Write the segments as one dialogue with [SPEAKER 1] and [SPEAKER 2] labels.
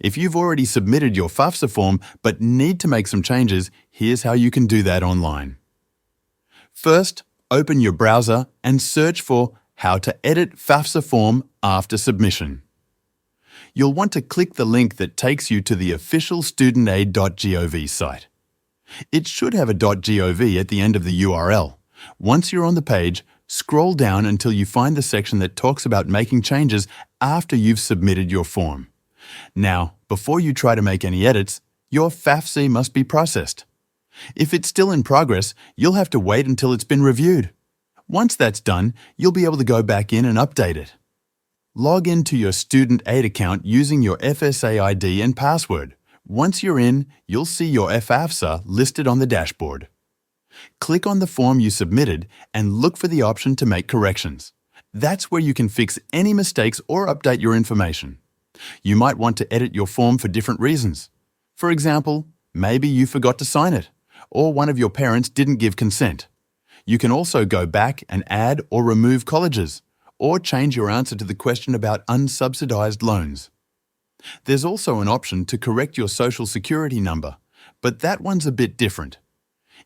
[SPEAKER 1] If you've already submitted your FAFSA form but need to make some changes, here's how you can do that online. First, open your browser and search for How to Edit FAFSA Form After Submission. You'll want to click the link that takes you to the official studentaid.gov site. It should have a .gov at the end of the URL. Once you're on the page, scroll down until you find the section that talks about making changes after you've submitted your form. Now, before you try to make any edits, your FAFSA must be processed. If it's still in progress, you'll have to wait until it's been reviewed. Once that's done, you'll be able to go back in and update it. Log into your Student Aid account using your FSA ID and password. Once you're in, you'll see your FAFSA listed on the dashboard. Click on the form you submitted and look for the option to make corrections. That's where you can fix any mistakes or update your information. You might want to edit your form for different reasons. For example, maybe you forgot to sign it, or one of your parents didn't give consent. You can also go back and add or remove colleges, or change your answer to the question about unsubsidized loans. There's also an option to correct your Social Security number, but that one's a bit different.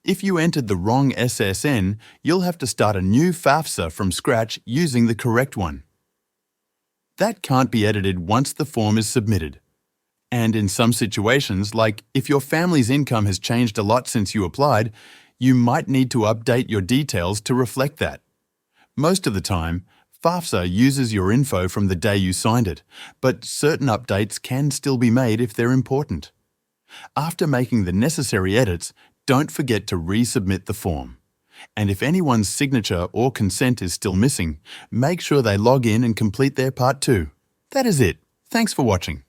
[SPEAKER 1] If you entered the wrong SSN, you'll have to start a new FAFSA from scratch using the correct one. That can't be edited once the form is submitted. And in some situations, like if your family's income has changed a lot since you applied, you might need to update your details to reflect that. Most of the time, FAFSA uses your info from the day you signed it, but certain updates can still be made if they're important. After making the necessary edits, don't forget to resubmit the form. And if anyone's signature or consent is still missing, make sure they log in and complete their part too. That is it. Thanks for watching.